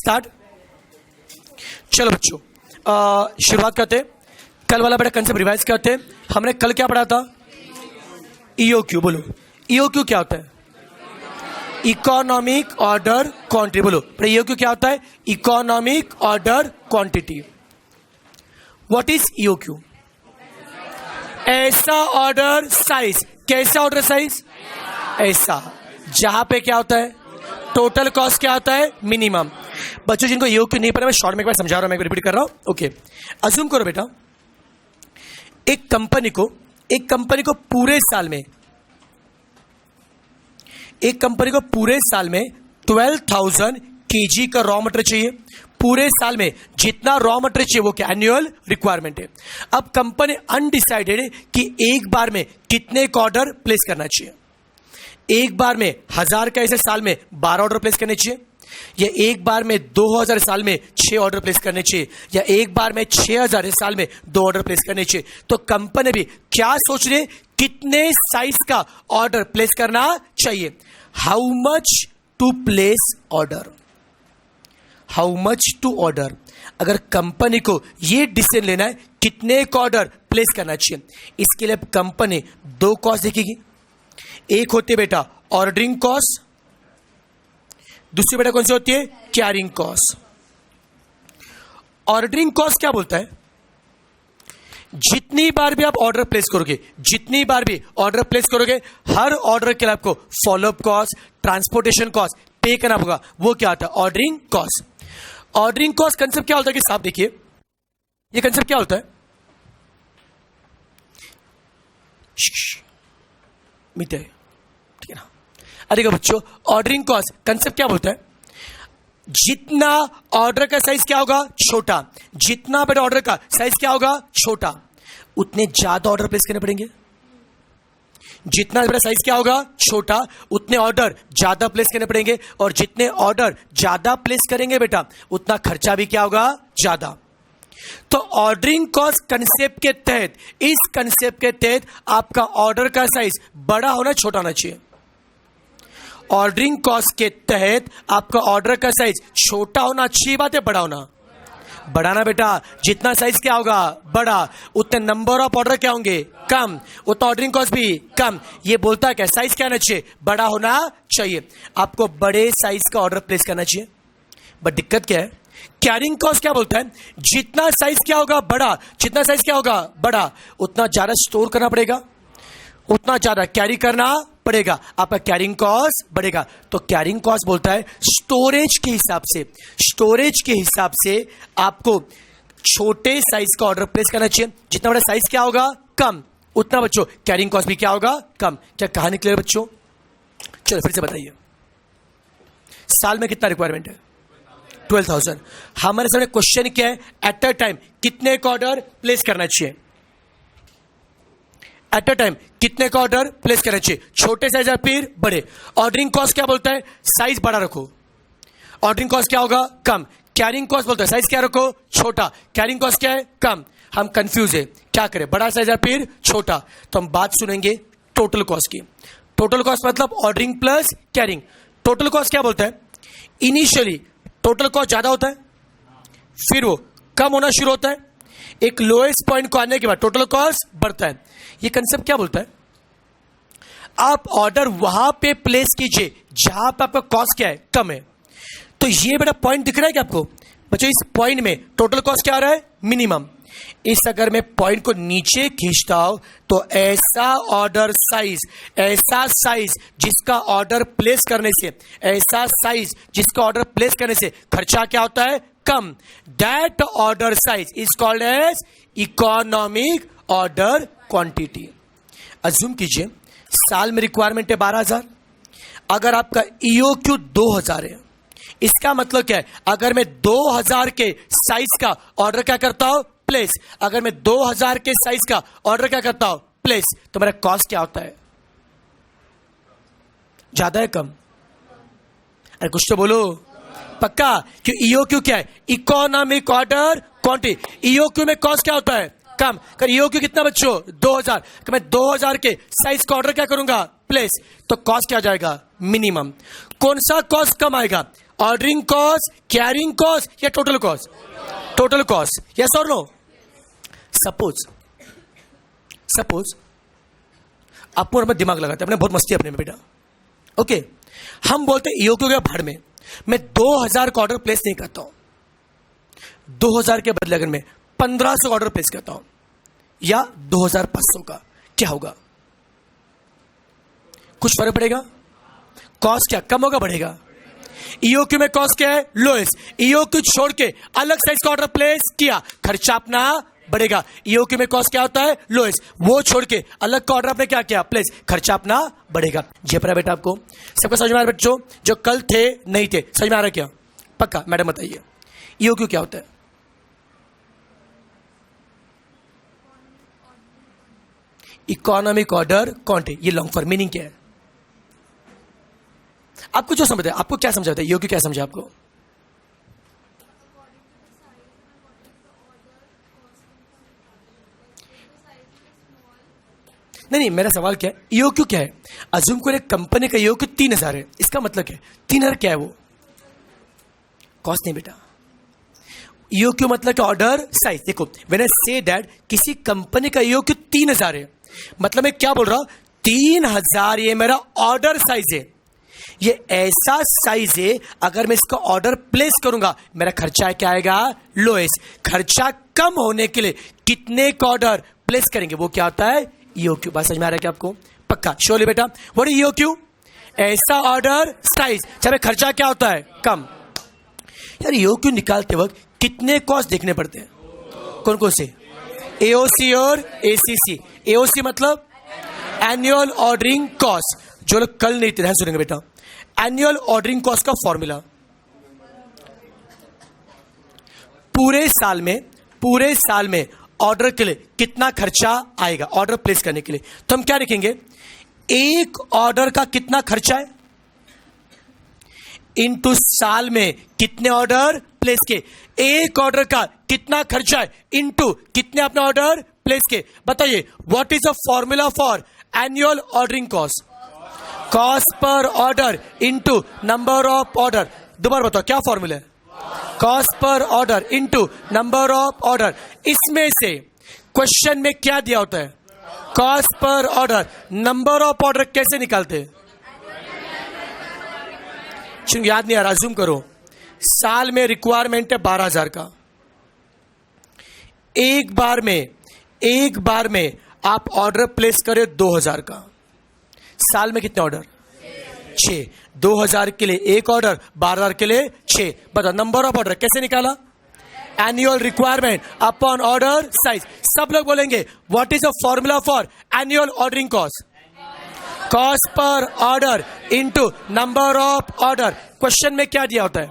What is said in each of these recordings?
Start. चलो बच्चों, शुरुआत करते हैं। कल वाला बड़ा कंसेप्ट रिवाइज करते हैं। हमने कल क्या पढ़ा था? ईओक्यू। बोलो ईओक्यू क्या होता है? Economic order quantity. बोलो ईओक्यू क्या होता है? Economic order quantity. What is EOQ? ऐसा ऑर्डर साइज। कैसा ऑर्डर साइज? ऐसा जहां पे क्या होता है? टोटल कॉस्ट क्या होता है? मिनिमम। बच्चों जिनको ईओक्यू नहीं पता, मैं शॉर्ट में एक बार समझा रहा हूं, मैं रिपीट कर रहा हूं। ओके, अज्यूम करो बेटा, एक कंपनी को पूरे साल में 12,000 केजी का रॉ मटेरियल चाहिए। पूरे साल में जितना रॉ मटेरियल चाहिए वो क्या एनुअल रिक्वायरमेंट है। अब कंपनी अनडिसाइडेड है कि एक बार में कितने का ऑर्डर प्लेस करना चाहिए। एक बार में 1000 का ऐसे साल में 12 ऑर्डर प्लेस करने चाहिए, या एक बार में 2000 साल में 6 ऑर्डर प्लेस करने चाहिए, या एक बार में 6000 साल में 2 ऑर्डर प्लेस करने चाहिए। तो कंपनी भी क्या सोच रही है? कितने साइज का ऑर्डर प्लेस करना चाहिए। How much to place order, how much to order. अगर कंपनी को यह डिसीजन लेना है कितने का ऑर्डर प्लेस करना चाहिए, इसके लिए कंपनी 2 कॉस्ट देखेगी। एक होती है बेटा ऑर्डरिंग कॉस्ट, दूसरी बेटा कौन सी होती है? Carrying cost. ऑर्डरिंग कॉस्ट क्या बोलता है? जितनी बार भी आप ऑर्डर प्लेस करोगे, हर ऑर्डर के लिए आपको फॉलोअप कॉस्ट, ट्रांसपोर्टेशन कॉस्ट पे करना होगा। वो क्या होता है? Ordering cost. Ordering cost concept क्या होता है कि साहब देखिए, ये कंसेप्ट क्या होता है? मिटे, ठीक है ना? अरे बच्चों, ऑर्डरिंग कॉस्ट कंसेप्ट क्या बोलता है? जितना ऑर्डर का साइज क्या होगा? छोटा। जितना बड़ा ऑर्डर का साइज क्या होगा? छोटा, उतने ज्यादा ऑर्डर प्लेस करने पड़ेंगे। जितना बड़ा साइज क्या होगा? छोटा, उतने ऑर्डर ज्यादा प्लेस करने पड़ेंगे। और जितने ऑर्डर ज्यादा प्लेस करेंगे बेटा, उतना खर्चा भी क्या होगा? ज्यादा। तो ऑर्डरिंग कॉस्ट कंसेप्ट के तहत, इस कंसेप्ट के तहत आपका ऑर्डर का साइज बड़ा होना छोटा होना चाहिए। ऑर्डरिंग कॉस्ट के तहत आपका ऑर्डर का साइज छोटा होना अच्छी बात है, बड़ा होना? बढ़ाना बेटा। जितना साइज क्या होगा? बड़ा, उतने नंबर ऑफ ऑर्डर क्या होंगे? कम, उतना ऑर्डरिंग कॉस्ट भी कम। ये बोलता है क्या? साइज क्या होना चाहिए? बड़ा होना चाहिए। आपको बड़े साइज का ऑर्डर प्लेस करना चाहिए। बट दिक्कत क्या है? कैरिंग कॉस्ट क्या बोलता है? जितना साइज क्या होगा? बड़ा। जितना साइज क्या होगा? बड़ा, उतना ज्यादा स्टोर करना पड़ेगा, उतना ज्यादा कैरी करना पड़ेगा, आपका कैरिंग कॉस्ट बढ़ेगा। तो कैरिंग कॉस्ट बोलता है स्टोरेज के हिसाब से आपको छोटे साइज का ऑर्डर प्लेस करना चाहिए। जितना बड़ा साइज क्या होगा? कम, उतना बच्चों कैरिंग कॉस्ट भी क्या होगा? कम। क्या कहानी क्लियर बच्चों? चलो फिर से बताइए, साल में कितना रिक्वायरमेंट है? 12,000। हमारे सामने क्वेश्चन क्या है? एट अ टाइम कितने का ऑर्डर प्लेस करना चाहिए? एट अ टाइम कितने का ऑर्डर प्लेस करना चाहिए? छोटे साइज या फिर बड़े? ऑर्डरिंग कॉस्ट क्या बोलता है? साइज बड़ा रखो, ऑर्डरिंग कॉस्ट क्या होगा? कम। कैरिंग कॉस्ट बोलता है साइज क्या रखो? छोटा, कैरिंग कॉस्ट क्या है? कम। हम कंफ्यूज है, क्या करें? बड़ा साइज या फिर छोटा? तो हम बात सुनेंगे टोटल कॉस्ट की। टोटल कॉस्ट मतलब ordering plus carrying. Total cost क्या बोलता है? इनिशियली टोटल कॉस्ट ज्यादा होता है, फिर वो कम होना शुरू होता है, एक लोएस्ट पॉइंट को आने के बाद टोटल कॉस्ट बढ़ता है। ये कंसेप्ट क्या बोलता है? आप ऑर्डर वहां पे प्लेस कीजिए जहां पे आपका कॉस्ट क्या है? कम है। तो ये बड़ा पॉइंट दिख रहा है क्या आपको बच्चों? इस पॉइंट में टोटल कॉस्ट क्या आ रहा है? मिनिमम। इस अगर मैं पॉइंट को नीचे खींचता हूं तो ऐसा ऑर्डर साइज, ऐसा साइज जिसका ऑर्डर प्लेस करने से, ऐसा साइज जिसका ऑर्डर प्लेस करने से खर्चा क्या होता है? कम। That order size is called as economic order quantity. Assume कीजिए साल में रिक्वायरमेंट है 12,000। अगर आपका ईओक्यू 2000 है, इसका मतलब क्या है? अगर मैं 2000 के साइज का ऑर्डर क्या करता हूं? प्लेस। अगर मैं 2000 के साइज का ऑर्डर क्या करता हूं? प्लेस। तो मेरा कॉस्ट क्या होता है? ज्यादा है कम? अरे कुछ तो बोलो पक्का। क्यों? ईओक्यू क्या है? Economic order quantity. ईओक्यू में कॉस्ट क्या होता है? कम। कर ईओक्यू कितना बच्चों? 2000। कि मैं 2000 के साइज का ऑर्डर क्या करूंगा? प्लेस। तो कॉस्ट क्या आ जाएगा? मिनिमम। कौन सा कॉस्ट कम आएगा? ऑर्डरिंग कॉस्ट, कैरिंग कॉस्ट या total cost? Total cost, yes और नो? सपोज आपको और मैं दिमाग लगाते हैं, अपने बहुत मस्ती अपने में बेटा, ओके हम बोलते हैं ईओक्यू के भाड़ में मैं 2000 का ऑर्डर प्लेस नहीं करता हूं, 2000 के बदले अगर मैं 1500 ऑर्डर प्लेस करता हूं या 2500 का, क्या होगा? कुछ फर्क पड़ेगा? कॉस्ट क्या कम होगा बढ़ेगा? ईओक्यू में कॉस्ट क्या है? लोएस्ट। ईओक्यू छोड़ के अलग साइज का ऑर्डर प्लेस किया, खर्चा अपना बढ़ेगा। ईओक्यू में कॉस्ट क्या होता है? लोएस्ट। वो छोड़ के अलग का ऑर्डर आपने क्या किया? प्लेस, खर्चा अपना बढ़ेगा। जेपरा बेटा आपको सबको समझ में आ रहा है? बच्चों जो कल थे नहीं थे, समझ में आ रहा है क्या? पक्का? मैडम बताइए ईओक्यू क्या होता है? Economic order quantity. ये लॉन्ग फॉर्म मीनिंग क्या है? आपको जो समझते हैं, आपको क्या समझाता है ईओक्यू? क्या समझा आपको? नहीं, मेरा सवाल क्या है, ईओक्यू क्या है? अज्यूम करो एक कंपनी का ईओक्यू 3000 है, इसका मतलब क्या है? 3000 क्या है? वो कॉस्ट नहीं बेटा। ईओक्यू मतलब क्या? Order size. देखो व्हेन आई से दैट किसी कंपनी का ईओक्यू 3000 है, मतलब मैं क्या बोल रहा हूं? 3000 ये मेरा ऑर्डर साइज है। ये ऐसा साइज है अगर मैं इसका ऑर्डर प्लेस करूंगा मेरा खर्चा क्या आएगा? लोएस्ट। खर्चा कम होने के लिए कितने का ऑर्डर प्लेस करेंगे वो क्या होता है? ईओक्यू। बात समझ में आ रहा है क्या आपको? पक्का? श्योरली बेटा। What is EOQ? ऐसा ऑर्डर साइज चाहे खर्चा क्या होता है? कम। यार ईओक्यू निकालते वक्त कितने कॉस्ट देखने पड़ते हैं? कौन कौन से? एओसी और एसीसी। एओसी मतलब एनुअल ऑर्डरिंग कॉस्ट। जो लोग कल नहीं थे ध्यान सुनेंगे बेटा, एनुअल ऑर्डरिंग कॉस्ट का फॉर्मूला पूरे साल में ऑर्डर के लिए कितना खर्चा आएगा ऑर्डर प्लेस करने के लिए, तो हम क्या लिखेंगे? एक ऑर्डर का कितना खर्चा है इनटू साल में कितने ऑर्डर प्लेस के। एक ऑर्डर का कितना खर्चा है इनटू कितने आपने ऑर्डर प्लेस के। बताइए what is the formula for annual ordering cost? Cost per order into number of order. दोबारा बताओ क्या फॉर्मूला है? Cost per order into number of order. इसमें से क्वेश्चन में क्या दिया होता है? Cost per order. Number of order कैसे निकालते हैं? याद नहीं आ रहा? जूम करो। साल में रिक्वायरमेंट है 12000 का, एक बार में आप ऑर्डर प्लेस करें 2000 का। साल में कितने ऑर्डर? 6। 2000 के लिए एक ऑर्डर, 12000 के लिए 6। बताओ नंबर ऑफ ऑर्डर कैसे निकाला? Annual requirement upon order size. सब लोग बोलेंगे what is the formula for annual ordering cost? Cost per order into number of order. Question में क्या दिया होता है?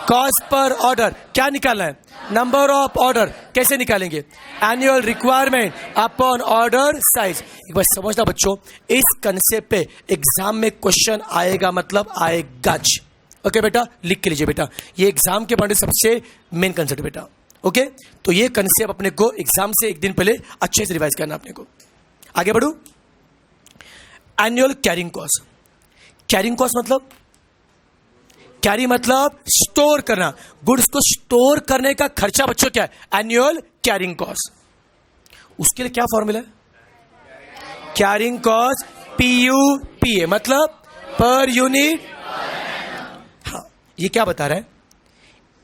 Cost per order. क्या निकालना है? Number of order. कैसे निकालेंगे? Annual requirement upon order size. एक बार समझना बच्चों, इस कंसेप्ट पे एग्जाम में क्वेश्चन आएगा, मतलब आएगा। ओके बेटा, लिख के लीजिए बेटा, ये एग्जाम के पॉइंट सबसे मेन कंसेप्ट बेटा। ओके, तो ये कंसेप्ट अपने को एग्जाम से एक दिन पहले अच्छे से रिवाइज करना अपने को। आगे बढ़ू। Annual carrying cost. Carrying cost मतलब कैरी मतलब स्टोर करना। गुड्स को स्टोर करने का खर्चा बच्चों क्या है? Annual carrying cost. उसके लिए क्या फॉर्मूला है? कैरिंग कॉस्ट PUPA मतलब पर यूनिट। हाँ, ये क्या बता रहा है?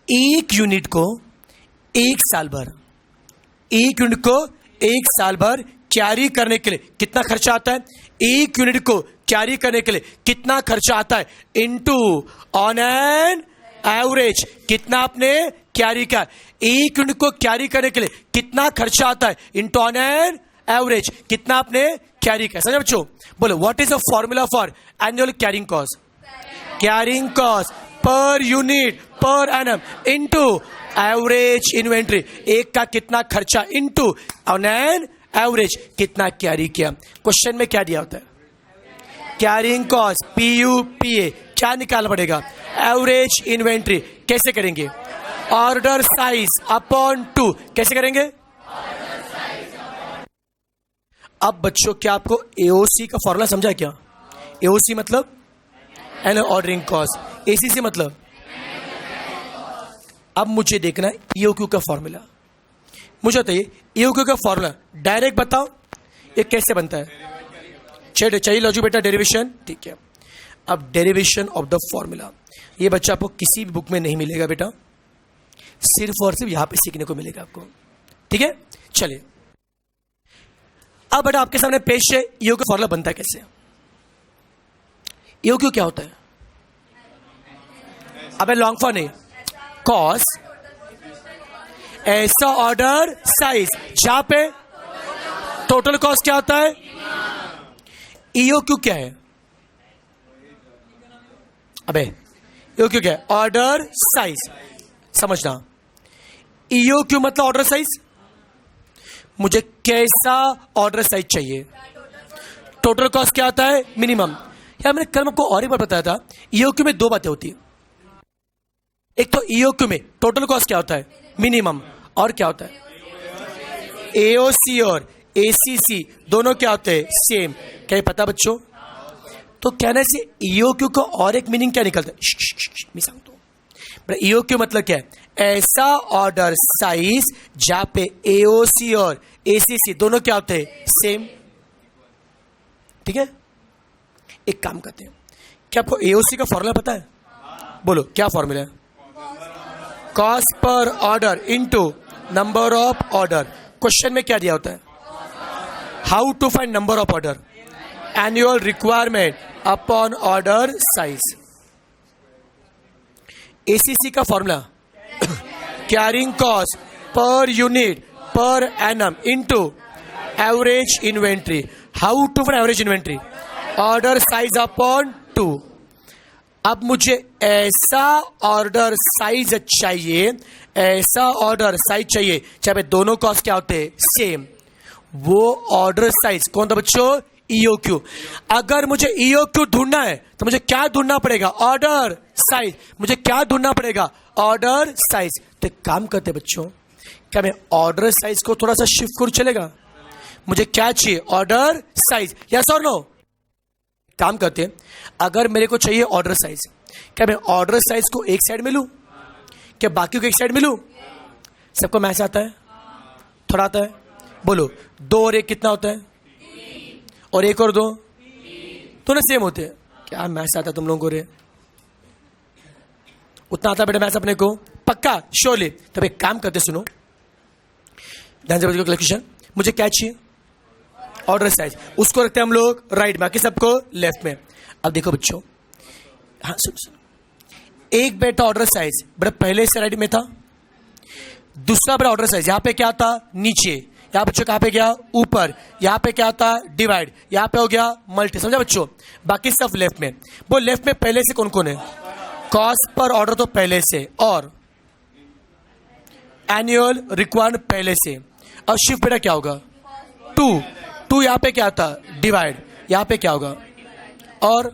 एक यूनिट को एक साल भर कैरी करने के लिए कितना खर्चा आता है? एक यूनिट को कैरी करने के लिए कितना खर्चा आता है इनटू ऑन एन एवरेज कितना आपने कैरी का। एक यूनिट को कैरी करने के लिए कितना खर्चा आता है इनटू ऑन एन एवरेज कितना आपने कैरी का। समझे बच्चों? बोलो what is the formula for annual carrying cost? Carrying cost per unit per annum into average inventory. एक का कितना खर्चा इनटू ऑन एन एवरेज कितना कैरी किया। क्वेश्चन में क्या दिया होता है? Carrying cost PUPA। क्या निकालना पड़ेगा? Average inventory. कैसे करेंगे? Order size upon 2। कैसे करेंगे? अब बच्चों क्या आपको AOC का फॉर्मूला समझा क्या? AOC मतलब एनुअल ऑर्डरिंग कॉस्ट, ACC मतलब अब मुझे देखना है ईओक्यू का फॉर्मूला। मुझे बताइए ईओक्यू का फॉर्मूला डायरेक्ट बताओ ये कैसे बनता है। चाहिए लॉजिक बेटा डेरिवेशन, ठीक है। अब डेरिवेशन ऑफ द फॉर्मूला ये बच्चा आपको किसी भी बुक में नहीं मिलेगा बेटा, सिर्फ और सिर्फ यहां पे सीखने को मिलेगा आपको, ठीक है। चलिए अब बेटा आपके सामने पेश है ईओक्यू का फॉर्मूला बनता है कैसे। ईओक्यू क्या होता है? अबे लॉन्ग फॉर्म नहीं, कॉस ऐसा ऑर्डर साइज जहां पे टोटल कॉस्ट क्या होता है। ईओक्यू क्या है? अबे ईओक्यू क्या है? Order size. समझना, ईओक्यू मतलब ऑर्डर साइज। मुझे कैसा ऑर्डर साइज चाहिए? टोटल कॉस्ट क्या होता है? मिनिमम। यार मैंने कल आपको और एक बार बताया था, ईओक्यू में दो बातें होती है। एक तो ईओक्यू में टोटल कॉस्ट क्या होता है? मिनिमम। और क्या होता है? एओसी और एसीसी दोनों क्या होते हैं? सेम। क्या ये पता बच्चों? तो कहने से ईओक्यू का और एक मीनिंग क्या निकलता है? मैं सांगता हूं, ईओक्यू मतलब क्या है? ऐसा ऑर्डर साइज जहां पे एओसी और एसीसी दोनों क्या होते हैं? सेम। ठीक है, एक काम करते हैं, क्या आपको एओसी का फॉर्मूला पता है? बोलो क्या फॉर्मूला है? Cost per order into number of order. Question में क्या दिया होता है? How to find number of order? Annual requirement upon order size. ACC का formula carrying cost per unit per annum into average inventory. How to find average inventory? Order size upon 2। अब मुझे ऐसा order size चाहिए, ऐसा order size चाहिए चाहे दोनों cost क्या होते हैं? सेम। वो ऑर्डर साइज कौन था बच्चों? ईओक्यू। अगर मुझे ईओक्यू ढूंढना है तो मुझे क्या ढूंढना पड़ेगा? Order size. मुझे क्या ढूंढना पड़ेगा? Order size. तो एक काम करते बच्चों, क्या मैं ऑर्डर साइज को थोड़ा सा शिफ्ट करूं, चलेगा? मुझे क्या चाहिए? Order size. यस और नो? काम करते हैं, अगर मेरे को चाहिए ऑर्डर साइज, क्या मैं ऑर्डर साइज को एक साइड में लूं, क्या बाकी को एक साइड में लूं? सबको मैच आता है? थोड़ा आता है? बोलो 2 और 1 कितना होता है? और 1 और 2 दोनों सेम होते हैं। क्या मैच आता है तुम लोगों को रे? उतना आता बेटा मैच अपने को? पक्का? श्योरली। तब एक काम करते, सुनो ध्यान से बच्चों क्वेश्चन। मुझे क्या चाहिए? Order size. उसको रखते हैं हम लोग राइट में, बाकी सबको लेफ्ट में। अब देखो बच्चों, हाँ सुनो, एक बेटा ऑर्डर साइज बड़ा पहले से राइट में था, दूसरा बड़ा ऑर्डर साइज यहां पे क्या था? नीचे। यहां बच्चों कहां पे गया? ऊपर। यहां पे क्या था? डिवाइड। यहां पे हो गया मल्टी। समझा बच्चों? बाकी सब लेफ्ट में। वो लेफ्ट में पहले से कौन कौन है? कॉस्ट पर ऑर्डर तो पहले से, और एनुअल रिक्वायरमेंट पहले से। अब शिफ्ट बेटा क्या होगा? 2 यहां पे क्या था? डिवाइड। यहां पे क्या होगा? और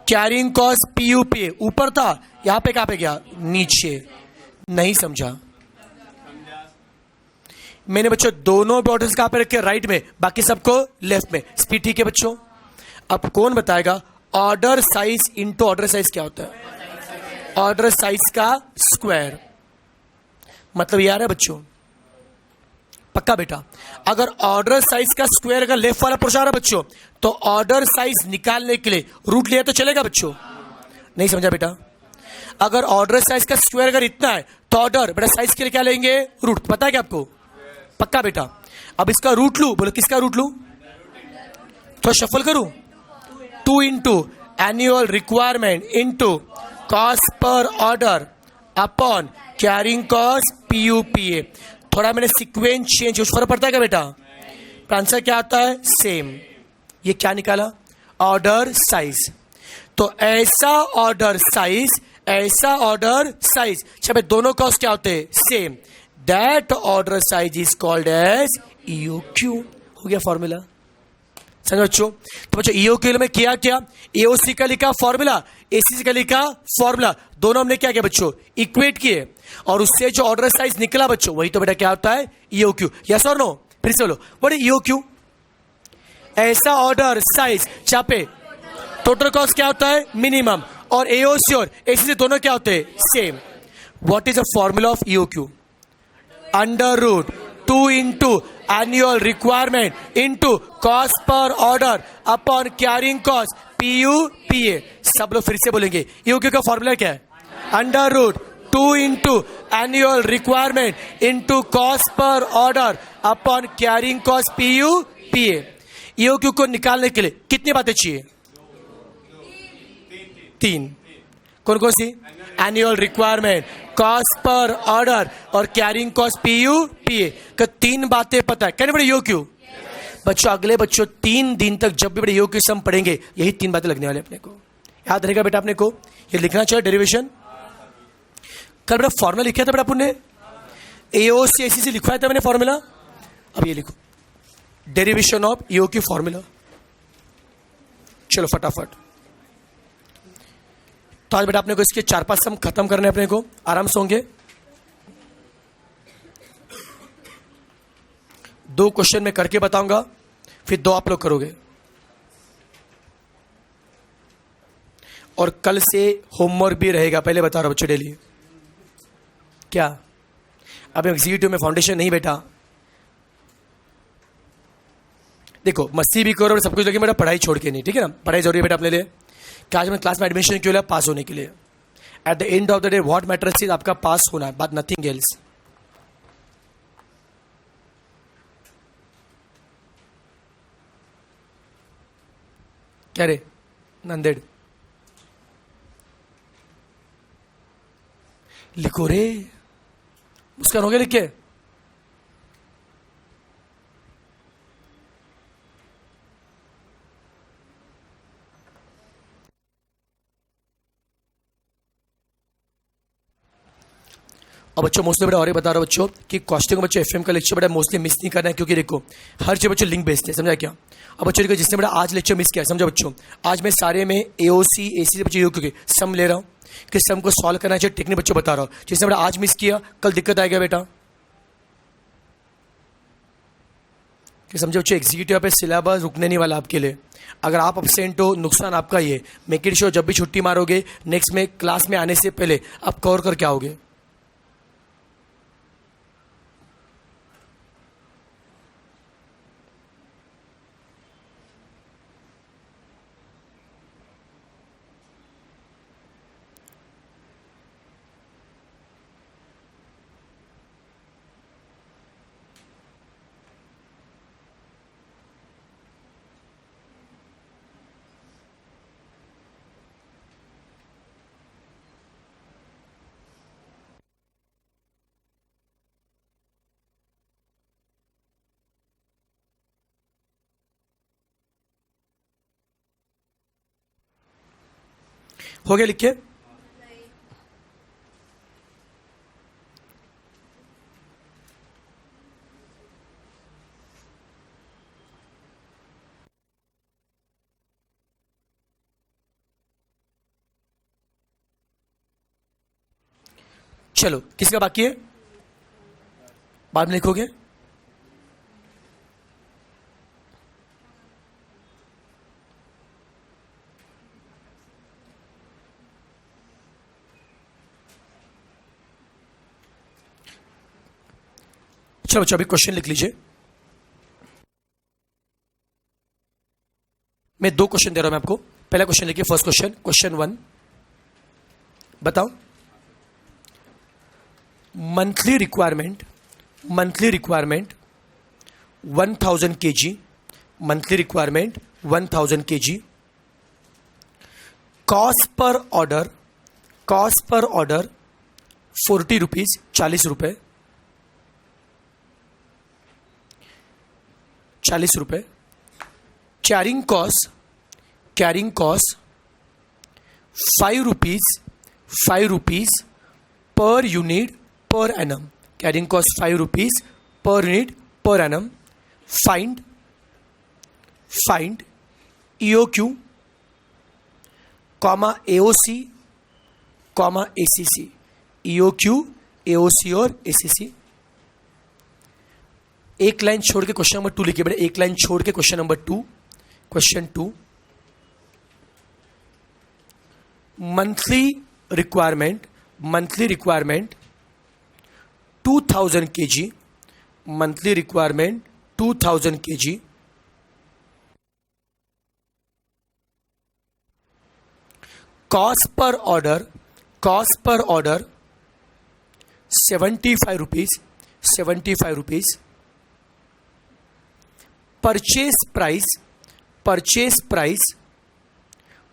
कैरिंग कॉस्ट पीयूपी ऊपर था, यहां पे कहां पे गया? नीचे। नहीं समझा? मैंने बच्चों दोनों ऑर्डर्स कहां पे रखे? राइट में, बाकी सबको लेफ्ट में। स्पीड ठीक है बच्चों? अब कौन बताएगा order size into order size क्या होता है? ऑर्डर साइज का स्क्वायर। मतलब यार है बच्चों, पक्का बेटा? अगर ऑर्डर साइज का स्क्वायर का लेफ्ट वाला पोर्शन है बच्चों, तो ऑर्डर साइज निकालने के लिए रूट लिया तो चलेगा बच्चों? नहीं समझा बेटा? अगर ऑर्डर साइज का स्क्वायर अगर इतना है तो ऑर्डर बेटा साइज के लिए क्या लेंगे? रूट। पता है क्या आपको? पक्का बेटा? अब इसका रूट लू, बोलो किसका रूट लू? तो शफल करूं, 2 into annual requirement into cost per order upon carrying cost PUPA. थोड़ा मैंने सीक्वेंस चेंज, कुछ फर्क पड़ता है क्या बेटा? आंसर क्या आता है? सेम। ये क्या निकाला? Order size. तो ऐसा ऑर्डर साइज, ऐसा ऑर्डर साइज जब दोनों कॉस्ट क्या होते हैं? Same. That order size is called as EOQ. हो गया फॉर्मूला? समझो बच्चों? तो बच्चों ईओक्यू में किया क्या? एओसी का लिखा फॉर्मूला, एसीसी का लिखा फॉर्मूला, दोनों हमने क्या किया बच्चों? इक्वेट किए, और उससे जो ऑर्डर साइज निकला बच्चों वही तो बेटा क्या होता है? ईओक्यू। यस और नो? फिर से बोलो, व्हाट इज ईओक्यू? ऐसा ऑर्डर साइज जहां पे टोटल कॉस्ट क्या होता है? मिनिमम। और एओसी और एसीसी दोनों क्या होते हैं? Same. What is the formula of EOQ? Under root 2 into annual requirement into cost per order upon carrying cost PU PA. सब लोग फिर से बोलेंगे EOQ का फॉर्मूला क्या है? Under root 2 into annual requirement into cost per order upon carrying cost PU PA. EOQ को निकालने के लिए कितनी बातें चाहिए? 3. कौन कौन सी? Annual requirement, cost per order और कैरिंग कॉस्ट PU PA का 3 बातें पता है. कहने बड़े EOQ बच्चों, अगले बच्चों 3 दिन तक जब भी बड़े EOQ सम पढ़ेंगे यही 3 बातें लगने वाले अपने को. याद रहेगा बेटा अपने को, ये लिखना चाहिए. डेरिवेशन कल बेटा फॉर्मूला लिखा था बेटा अपन ने, AOC लिखवाया था मैंने फॉर्मूला. अब ये लिखो डेरिवेशन ऑफ EOQ फॉर्मूला. चलो फटाफट. तो आज बेटा अपने को इसके 4-5 सम खत्म करने अपने को आराम से होंगे. 2 क्वेश्चन मैं करके बताऊंगा, फिर 2 आप लोग करोगे. और कल से होमवर्क भी रहेगा, पहले बता रहा हूं बच्चों डेली. क्या अब एग्जीक्यूटिव में फाउंडेशन नहीं बेटा. देखो मस्ती भी करो और सब कुछ, लेकिन बेटा पढ़ाई छोड़ के नहीं, ठीक है ना. पढ़ाई जरूरी है बेटा अपने लिए. कि आज मैं क्लास में एडमिशन क्यों लिया? पास होने के लिए. At the end of the day what matters is आपका पास होना है, बट नथिंग एल्स. क्या रे नंदेड़ लिखो रे, मुस्कान हो गया लिख के. और बच्चों मोस्टली बेटा और ये बता रहा हूं बच्चों कि कॉस्टिंग को बच्चों एफएम का लेक्चर बेटा मोस्टली मिस नहीं करना है, क्योंकि देखो हर चीज बच्चों लिंक बेस्ड है, समझा क्या. अब बच्चों देखो जिसने बेटा आज लेक्चर मिस किया, समझा बच्चों, आज मैं सारे में AOC AC से बच्चों EOQ के सम ले रहा हूं कि सम को सॉल्व करना चाहिए. टेक्निक बच्चों बता रहा हूं, जिसने बेटा आज मिस किया कल दिक्कत आएगा बेटा. कि समझो बच्चों एग्जीक्यूटिव पे सिलेबस रुकने नहीं वाला आपके लिए. अगर आप अब्सेंट हो नुकसान आपका ही है. मेक इट श्योर जब भी छुट्टी मारोगे नेक्स्ट में क्लास में आने से पहले आप कवर करके आओगे. हो गया लिख के? चलो किसका बाकी है? बाद में लिखोगे. चलो बच्चों अभी क्वेश्चन लिख लीजिए. मैं 2 क्वेश्चन दे रहा हूं मैं आपको. पहला क्वेश्चन लिखिए. फर्स्ट क्वेश्चन, क्वेश्चन 1 बताओ. Monthly requirement 1000 kg. Monthly requirement 1000 kg. Cost per order 40 rupees, 40 रुपए. 40 रुपए. Carrying cost 5 rupees per unit per annum. Carrying cost 5 rupees per unit per annum. Find EOQ comma AOC comma ACC. EOQ AOC और ACC. एक line छोड़ के question number 2 लिखिए बेटा. एक line छोड़ के question number 2. Question 2, monthly requirement 2000 kg, monthly requirement 2000 kg, cost per order 75 rupees, purchase price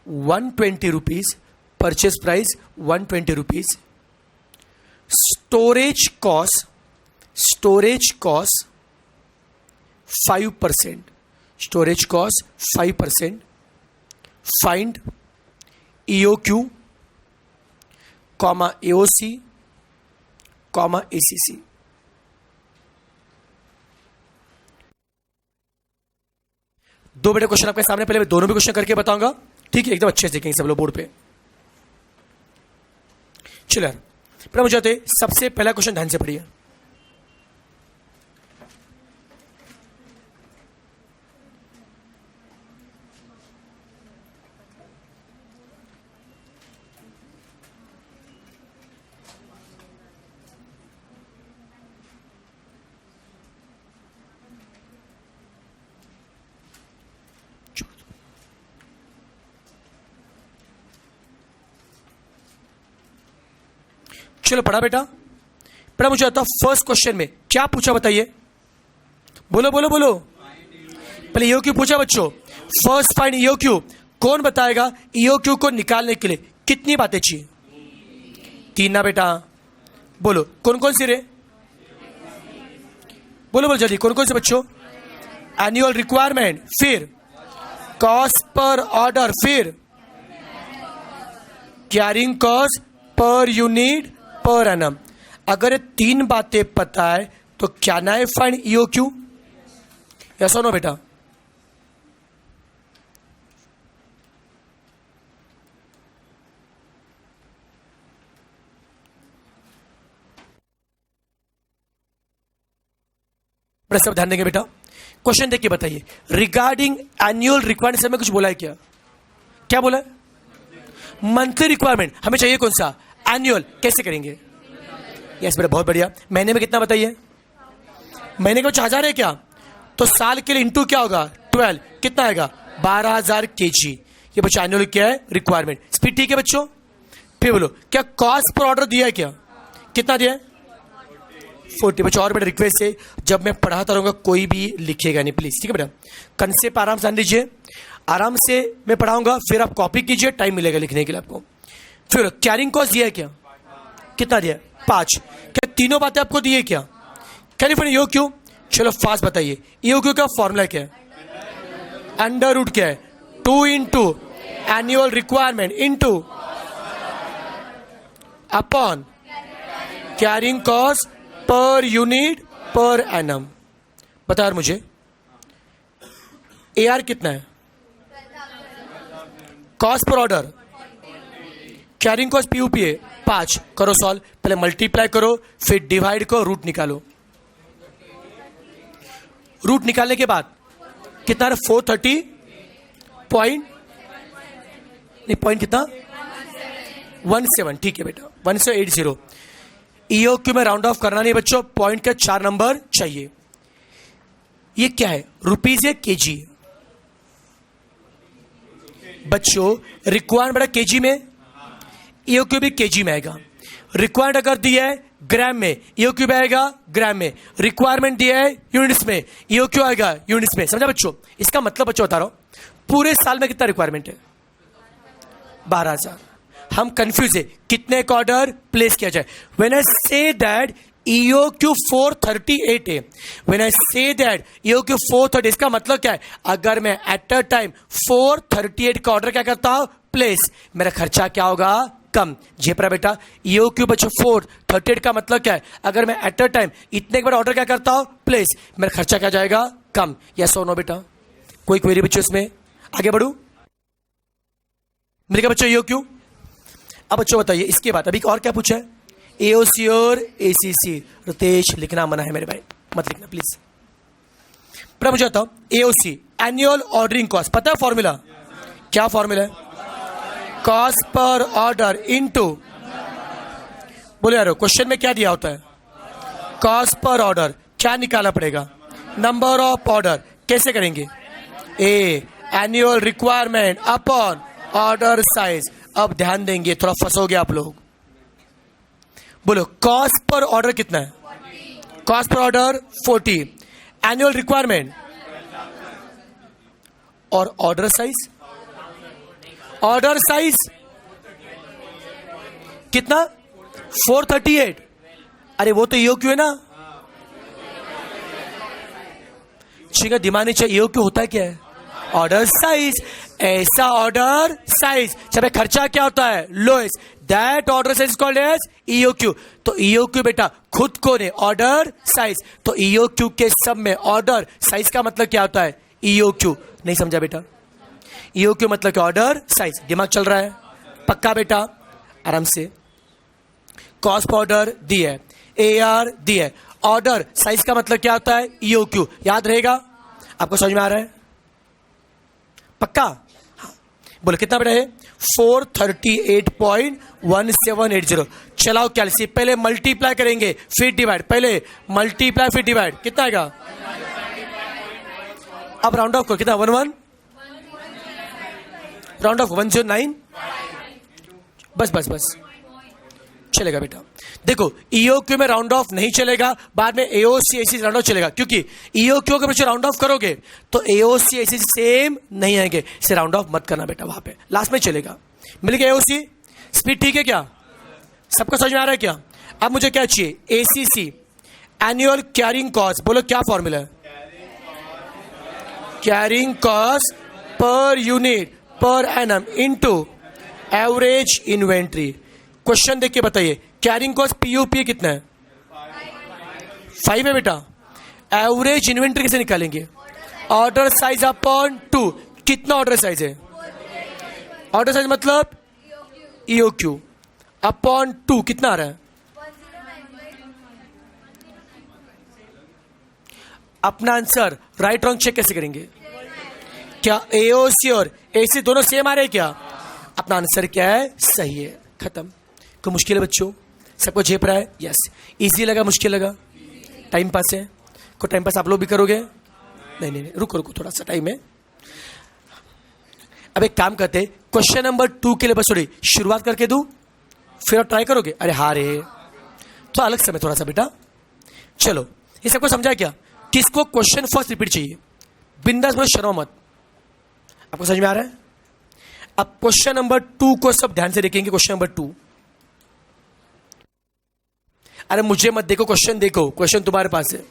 120 rupees, storage cost 5%, find EOQ, AOC, ACC. दो बेटे क्वेश्चन आपके सामने, पहले मैं दोनों भी क्वेश्चन करके बताऊंगा, ठीक है, एकदम अच्छे से देखेंगे सब लोग बोर्ड पे। चलो यार, पहले मुझे आते सबसे पहला क्वेश्चन ध्यान से पढ़िए। चलो पढ़ा बेटा, पढ़ा। मुझे आता फर्स्ट क्वेश्चन में क्या पूछा बताइए, बोलो बोलो बोलो। पहले ईओक्यू पूछा बच्चों, फर्स्ट फाइंड ईओक्यू। कौन बताएगा ईओक्यू को निकालने के लिए कितनी बातें चाहिए? 3 ना बेटा, बोलो कौन कौन सी रे, बोलो बोलो जल्दी, कौन कौन से बच्चों? एनुअल रिक्वायरमेंट, फिर कॉस्ट पर ऑर्डर, फिर carrying cost per unit per annum. अगर 3 बातें पता है तो क्या ना है फाइंड ईओक्यू? यस और नो बेटा? बड़ा सब ध्यान देंगे बेटा, क्वेश्चन देख के बताइए। रिगार्डिंग एनुअल रिक्वायरमेंट से मैं कुछ बोला है क्या? क्या बोला है? मंथली रिक्वायरमेंट हमें चाहिए कौन सा? एनुअल। कैसे करेंगे? यस बेटा, बहुत बढ़िया। महीने में कितना बताइए? महीने का 1000 है क्या? तो साल के लिए इंटू क्या होगा? 12, कितना आएगा? 12000 kg। ये बच्चों एनुअल क्या है? रिक्वायरमेंट। स्पीड ठीक है बच्चों? फिर बोलो क्या कॉस्ट पर ऑर्डर दिया है क्या? कितना दिया है? 40। बच्चों और बेटा रिक्वेस्ट है, जब मैं पढ़ाता रहूंगा कोई भी लिखेगा नहीं प्लीज, ठीक है बेटा? कंसेप्ट आराम से जान लीजिए, आराम से मैं पढ़ाऊंगा, फिर आप कॉपी कीजिए, टाइम मिलेगा लिखने के लिए आपको। फिर कैरिंग कॉस्ट दिया है क्या? कितना दिया है? 5। क्या तीनों बातें आपको दी है क्या? Can you find EOQ? चलो फास्ट बताइए, ईओक्यू का फॉर्मूला क्या है? अंडर रूट क्या है? 2 into annual requirement into upon carrying cost per unit per annum. बता यार मुझे, AR कितना है? Cost per order, carrying cost PUP है 5। करो सॉल्व, पहले मल्टीप्लाई करो, फिर डिवाइड करो, रूट निकालो। रूट निकालने के बाद कितना है? 430 पॉइंट, नहीं पॉइंट कितना? 17। ठीक है बेटा, 1780। ईओक्यू में राउंड ऑफ करना नहीं बच्चों, पॉइंट के 4 नंबर चाहिए। ये क्या है? रुपीज है केजी? बच्चों रिक्वायर्ड बेटा केजी में, ईओक्यू भी केजी में आएगा। रिक्वायर्ड अगर दिया है ग्राम में, ईओक्यू भी आएगा ग्राम में। रिक्वायरमेंट दिया है यूनिट्स में, ईओक्यू आएगा यूनिट्स में। समझा बच्चों? इसका मतलब बच्चों बता रहा हूं, पूरे साल में कितना रिक्वायरमेंट है? 12000। हम कंफ्यूज है कितने का ऑर्डर प्लेस किया जाए। When I say that EOQ 438 है, when I say that EOQ 430, इसका मतलब क्या है? अगर मैं एट अ टाइम 438 का ऑर्डर क्या करता हूं? प्लेस, मेरा खर्चा क्या होगा? कम। जेपरा बेटा EOQ बच्चों 438 का मतलब क्या है? अगर मैं एट अ टाइम इतने के बाद ऑर्डर क्या करता हूं? प्लेस, मेरा खर्चा क्या जाएगा? कम। यस और नो बेटा? कोई क्वेरी बच्चों इसमें? आगे बढ़ू? मेरे क्या बच्चों EOQ? अब बच्चों बताइए इसके बाद अभी और क्या पूछा है? AOC और ACC। रितेश लिखना मना है मेरे भाई, मत लिखना प्लीज। पर मुझे बताओ AOC एनुअल ऑर्डरिंग कॉस्ट, पता है फॉर्मूला? क्या फॉर्मूला है? कॉस्ट पर ऑर्डर इनटू, बोले यार क्वेश्चन में क्या दिया होता है? कॉस्ट पर ऑर्डर क्या निकालना पड़ेगा? Number of order. कैसे करेंगे? A annual requirement upon order size. अब ध्यान देंगे, थोड़ा फंसोगे आप लोग। बोलो कॉस्ट पर ऑर्डर कितना है? Cost per order 40, annual requirement और ऑर्डर साइज। ऑर्डर साइज कितना? 438। अरे वो तो ईओक्यू है ना। ठीक है, दिमाग नहीं चाहिए। ईओक्यू होता है क्या है? Order size. ऐसा ऑर्डर साइज जब खर्चा क्या होता है? Lowest. That order size called as EOQ. तो ईओक्यू बेटा खुद को ने ऑर्डर साइज। तो ईओक्यू के सब में ऑर्डर साइज का मतलब क्या होता है? ईओक्यू। नहीं समझा बेटा? ईओक्यू मतलब क्या? Order size. दिमाग चल रहा है? पक्का बेटा? आराम से। कॉस्ट ऑर्डर दी है, एआर दी है, ऑर्डर साइज का मतलब क्या होता है? ईओक्यू। याद रहेगा? आपको समझ में आ रहा है? पक्का? हाँ। बोले कितना बेटा है? 438.1780। चलाओ कैलसी। पहले मल्टीप्लाई करेंगे फिर डिवाइड। पहले मल्टीप्लाई फिर डिवाइड। कितना आएगा? अब राउंड ऑफ करो। कितना? 11 राउंड ऑफ 109। बस बस बस चलेगा बेटा। देखो ईओक्यू में राउंड ऑफ नहीं चलेगा, बाद में एओसी एसी राउंड ऑफ चलेगा, क्योंकि ईओक्यू के पीछे राउंड ऑफ करोगे तो एओसी एसी सेम नहीं आएंगे। इसे राउंड ऑफ मत करना बेटा, वहां पे लास्ट में चलेगा। मिल गया एओसी? स्पीड ठीक है क्या? सबको समझ में आ रहा है क्या? अब मुझे क्या चाहिए? ACC annual carrying cost. बोलो क्या फॉर्मूला है? Carrying cost per unit per annum into average inventory. Question देख के बताइए, कैरिंग कॉस्ट पीयूपी कितना है? 5 है बेटा। एवरेज इन्वेंट्री कैसे निकालेंगे? Order size upon 2। कितना ऑर्डर साइज है? ऑर्डर साइज मतलब ईओक्यू अपॉन 2 कितना आ रहा है? अपना आंसर राइट रॉन्ग चेक कैसे करेंगे? क्या एओसी और एसी दोनों सेम आ रहे हैं क्या? अपना आंसर क्या है? सही है। खत्म। कोई मुश्किल है बच्चों? सबको झेप रहा है? यस। इजी लगा मुश्किल लगा? टाइम पास है? कोई टाइम पास आप लोग भी करोगे? नहीं नहीं, रुको रुको, थोड़ा सा टाइम है। अब एक काम करते, क्वेश्चन नंबर 2 के लिए बस थोड़ी शुरुआत करके दूं, फिर आप ट्राई करोगे? अरे हाँ रे, तो अलग समय थोड़ा सा बेटा। चलो ये सबको समझा क्या? किसको क्वेश्चन फर्स्ट रिपीट चाहिए? बिंदास बोलो, शर्मा मत। आपको समझ में आ रहा है? अब क्वेश्चन नंबर 2 को सब ध्यान से देखेंगे। Question number 2। अरे मुझे मत देखो, क्वेश्चन देखो। क्वेश्चन तुम्हारे पास है।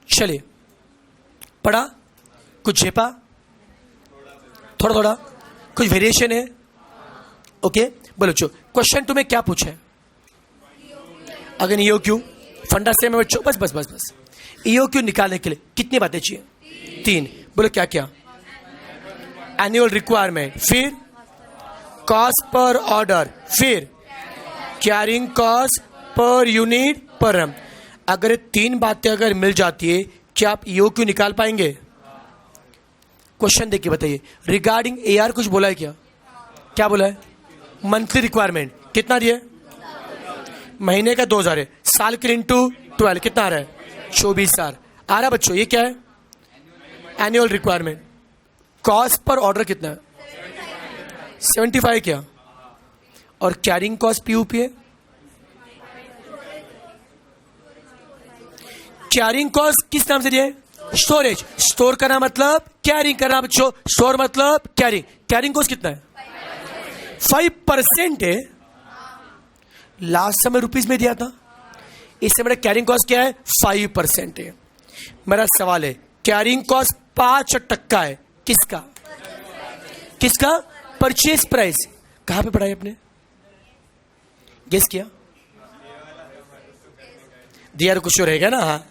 चलिए, पढ़ा? कुछ झेपा? थोड़ा थोड़ा कुछ वेरिएशन है? ओके बोलो। जो क्वेश्चन तुम्हें क्या पूछा है? अगर ईओक्यू फंडा सेम है बच्चों। बस बस बस बस। ईओक्यू निकालने के लिए कितनी बातें चाहिए? 3। बोलो क्या क्या? एनुअल रिक्वायरमेंट, फिर कॉस्ट पर ऑर्डर, फिर कैरिंग कॉस्ट पर यूनिट पर रन। अगर 3 बातें अगर मिल जाती है, क्या आप ईओक्यू निकाल पाएंगे? क्वेश्चन देखिए, बताइए। रिगार्डिंग एआर कुछ बोला है क्या? क्या बोला है? मंथली रिक्वायरमेंट कितना दिया? महीने का 2000 है। साल के इंटू 12 कितना आ रहा है? 24,000 आ रहा है बच्चों। ये क्या है? Annual requirement. Cost per order कितना है? 75 क्या? और कैरिंग कॉस्ट पीयूपी है। कैरिंग कॉस्ट किस नाम से दिया है? स्टोरेज। स्टोर करना मतलब कैरिंग करना बच्चों। स्टोर मतलब कैरिंग। कैरिंग कॉस्ट कितना है? 5% है। लास्ट समय रुपीज में दिया था, इससे मेरा कैरिंग कॉस्ट क्या है? 5% है। मेरा सवाल है, कैरिंग कॉस्ट 5% है, किसका? किसका? Purchase price. कहां पे पढ़ा है आपने? गेस किया? दिया कुछ रहेगा ना। हाँ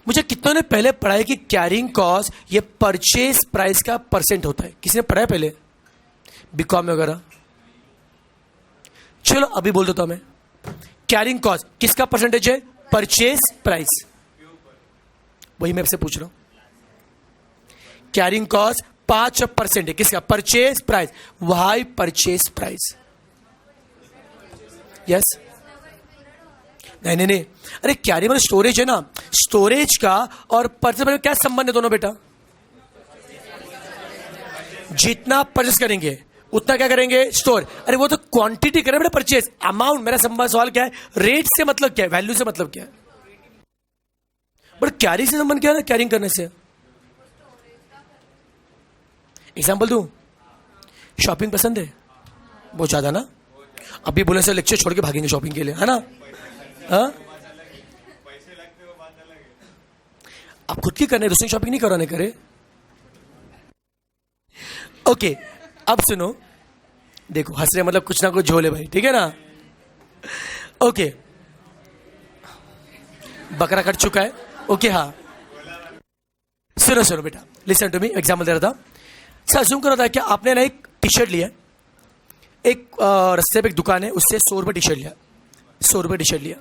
मुझे कितनों ने पहले पढ़ा है कि कैरिंग कॉस्ट ये परचेज प्राइस का परसेंट होता है? किसी ने पढ़ा है पहले बीकॉम में वगैरह? चलो अभी बोल देता हूं मैं, कैरिंग कॉस्ट किसका परसेंटेज है? Purchase price. वही मैं आपसे पूछ रहा हूं, कैरिंग कॉस्ट 5% है किसका? Purchase price. Why purchase price? Yes, नहीं, अरे कैरिंग मतलब स्टोरेज है ना, स्टोरेज का और परचेज में क्या संबंध है दोनों बेटा? जितना परचेज करेंगे उतना क्या करेंगे? स्टोर। अरे वो तो क्वांटिटी करें बेटा, परचेज अमाउंट। मेरा सवाल क्या है? रेट से मतलब क्या है? वैल्यू से मतलब क्या है? बट कैरिंग से संबंध क्या है? कैरिंग करने से। एग्जाम्पल दूं, शॉपिंग पसंद है बहुत ज्यादा ना? अभी बोले से लेक्चर छोड़ के भागेंगे शॉपिंग के लिए, है ना? हाँ, आप खुद की करने, दूसरी शॉपिंग नहीं कराने करे। ओके, अब सुनो, देखो हंस रहे मतलब कुछ ना कुछ झोले भाई, ठीक है ना? ओके, बकरा कट चुका है। ओके हाँ, सुनो बेटा, लिसन टू मी, एग्जाम्पल दे रहा था। सर अज्यूम कर रहा था क्या आपने ना एक टी शर्ट लिया, एक रास्ते पे एक दुकान है, उससे 100 रुपये टी शर्ट लिया, 100 रुपये टी शर्ट लिया,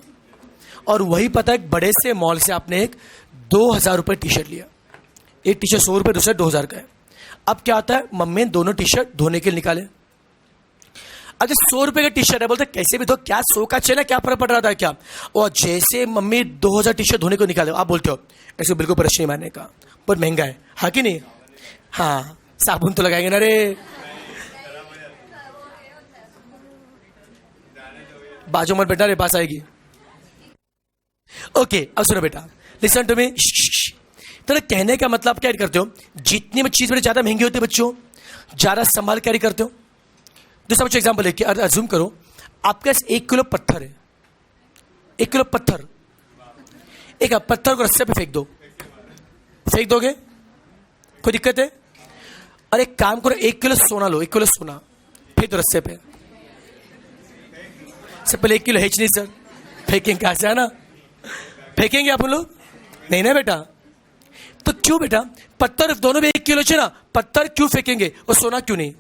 और वही पता है एक बड़े से मॉल से आपने एक 2000 रुपये टी शर्ट लिया। एक टी शर्ट 100 रुपये, दूसरा 2000 का है। अब क्या होता है, मम्मी ने दोनों टी शर्ट धोने के लिए निकाले। अगर 100 रुपये का टी शर्ट है, बोलते कैसे भी धो, क्या 100 का चेना, क्या फर्क पड़ रहा था क्या? और जैसे मम्मी 2000 टी शर्ट धोने को निकाले, आप बोलते हो ऐसे बिल्कुल परेशानी मारने का, बहुत महंगा है, हाँ कि नहीं? हाँ, साबुन तो लगाएंगे ना रे, बाजू मत बेटा, रे पास आएगी। ओके, अब सुनो बेटा, लिसन टू मी। तो कहने का मतलब क्या करते हो, जितनी भी चीज ज्यादा महंगी होती है बच्चों, ज्यादा संभाल कैरी करते हो। दूसरा बच्चों एग्जाम्पल लेके अज्यूम करो, आपके पास 1 किलो पत्थर है, 1 किलो पत्थर, एक पत्थर को रस्से पे फेंक दो, फेंक दोगे? कोई दिक्कत है? और एक काम करो, 1 किलो सोना लो, 1 किलो सोना फेंक दो रस्से पे। सबसे पहले 1 किलो है नहीं सर, फेंकेंगे कहां से, है ना? फेंकेंगे आप लोग? नहीं ना बेटा। तो क्यों बेटा, पत्थर दोनों में 1 किलो है ना, पत्थर क्यों फेंकेंगे और सोना क्यों नहीं?